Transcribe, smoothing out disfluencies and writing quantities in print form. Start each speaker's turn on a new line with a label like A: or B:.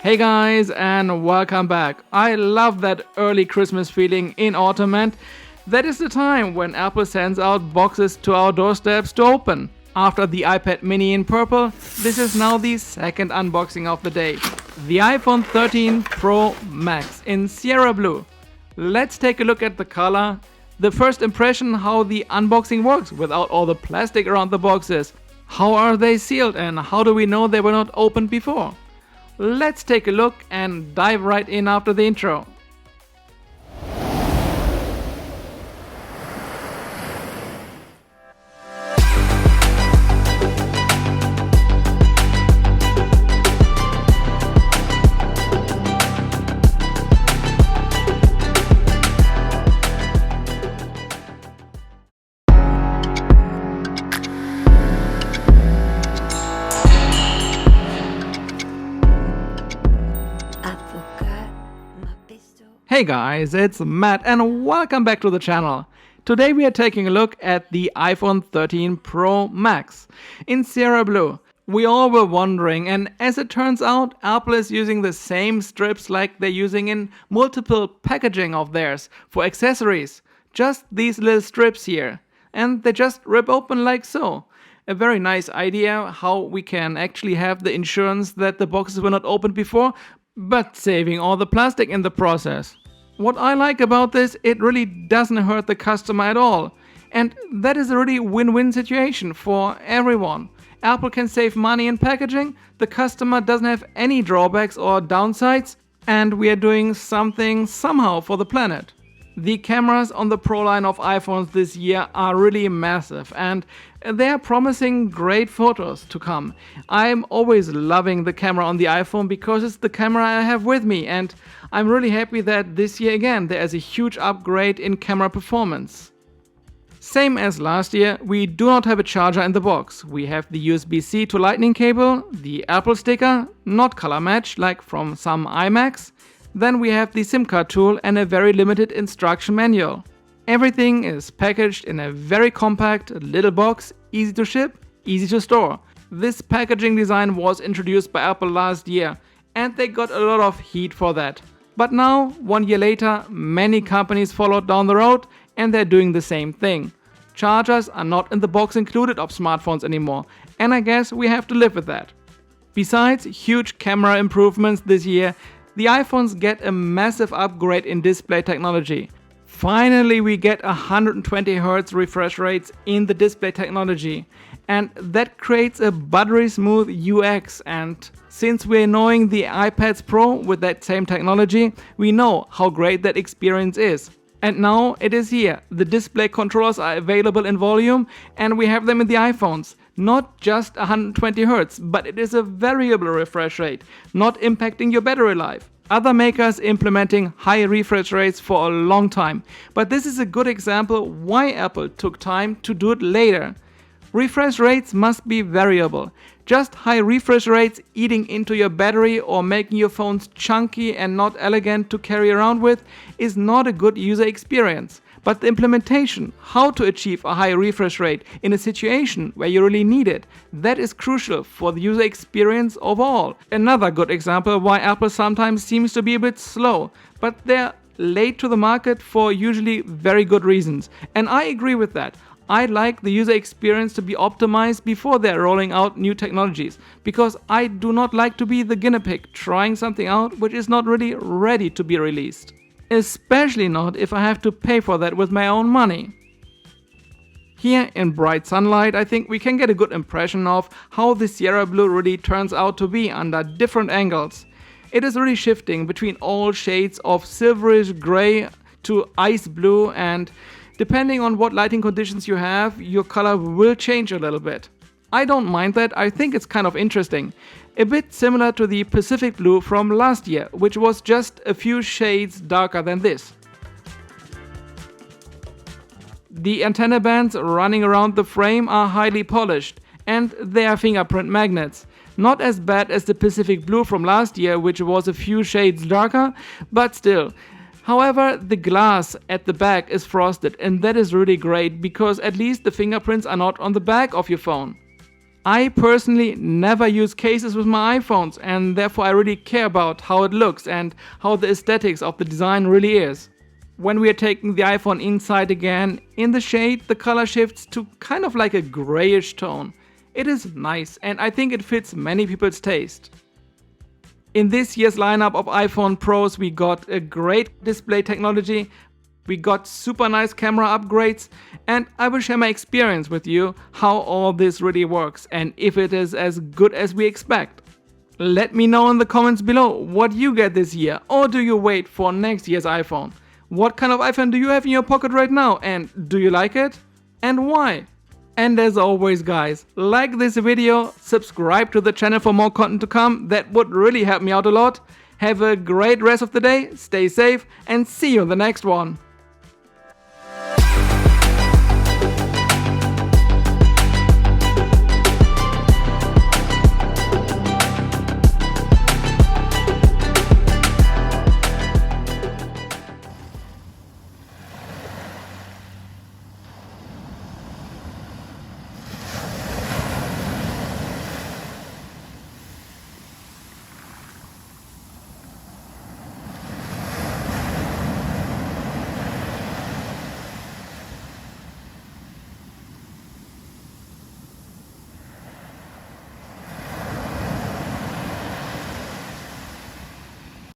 A: Hey guys, and welcome back. I love that early Christmas feeling in autumn, and that is the time when Apple sends out boxes to our doorsteps to open. After the iPad mini in purple, this is now the second unboxing of the day. The iPhone 13 Pro Max in Sierra Blue. Let's take a look at the color. The first impression, how the unboxing works without all the plastic around the boxes. How are they sealed and how do we know they were not opened before? Let's take a look and dive right in after the intro. Hey guys, it's Matt and welcome back to the channel. Today we are taking a look at the iPhone 13 Pro Max in Sierra Blue. We all were wondering, and as it turns out, Apple is using the same strips like they're using in multiple packaging of theirs for accessories. Just these little strips here. And they just rip open like so. A very nice idea how we can actually have the insurance that the boxes were not opened before, but saving all the plastic in the process. What I like about this, it really doesn't hurt the customer at all. And that is a really win-win situation for everyone. Apple can save money in packaging, the customer doesn't have any drawbacks or downsides, and we are doing something somehow for the planet. The cameras on the Pro line of iPhones this year are really massive and they are promising great photos to come. I'm always loving the camera on the iPhone because it's the camera I have with me, and I'm really happy that this year again there is a huge upgrade in camera performance. Same as last year, we do not have a charger in the box. We have the USB-C to Lightning cable, the Apple sticker, not color match like from some iMacs. Then we have the SIM card tool and a very limited instruction manual. Everything is packaged in a very compact little box, easy to ship, easy to store. This packaging design was introduced by Apple last year and they got a lot of heat for that. But now, 1 year later, many companies followed down the road and they're doing the same thing. Chargers are not in the box included of smartphones anymore, and I guess we have to live with that. Besides huge camera improvements this year, the iPhones get a massive upgrade in display technology. Finally, we get 120Hz refresh rates in the display technology, and that creates a buttery smooth UX. And since we're knowing the iPads Pro with that same technology, we know how great that experience is. And now it is here. The display controllers are available in volume and we have them in the iPhones. Not just 120Hz, but it is a variable refresh rate, not impacting your battery life. Other makers implementing high refresh rates for a long time, but this is a good example why Apple took time to do it later. Refresh rates must be variable. Just high refresh rates eating into your battery or making your phones chunky and not elegant to carry around with is not a good user experience. But the implementation, how to achieve a high refresh rate in a situation where you really need it, that is crucial for the user experience overall. Another good example why Apple sometimes seems to be a bit slow, but they're late to the market for usually very good reasons. And I agree with that. I like the user experience to be optimized before they're rolling out new technologies, because I do not like to be the guinea pig trying something out which is not really ready to be released. Especially not if I have to pay for that with my own money. Here in bright sunlight, I think we can get a good impression of how the Sierra Blue really turns out to be under different angles. It is really shifting between all shades of silverish gray to ice blue, and depending on what lighting conditions you have, your color will change a little bit. I don't mind that, I think it's kind of interesting. A bit similar to the Pacific Blue from last year, which was just a few shades darker than this. The antenna bands running around the frame are highly polished, and they are fingerprint magnets. Not as bad as the Pacific Blue from last year, which was a few shades darker, but still. However, the glass at the back is frosted, and that is really great because at least the fingerprints are not on the back of your phone. I personally never use cases with my iPhones, and therefore I really care about how it looks and how the aesthetics of the design really is. When we are taking the iPhone inside again, in the shade the color shifts to kind of like a grayish tone. It is nice and I think it fits many people's taste. In this year's lineup of iPhone Pros we got a great display technology, we got super nice camera upgrades, and I will share my experience with you how all this really works and if it is as good as we expect. Let me know in the comments below what you get this year, or do you wait for next year's iPhone? What kind of iPhone do you have in your pocket right now, and do you like it? And why? And as always guys, like this video, subscribe to the channel for more content to come, that would really help me out a lot. Have a great rest of the day, stay safe, and see you in the next one.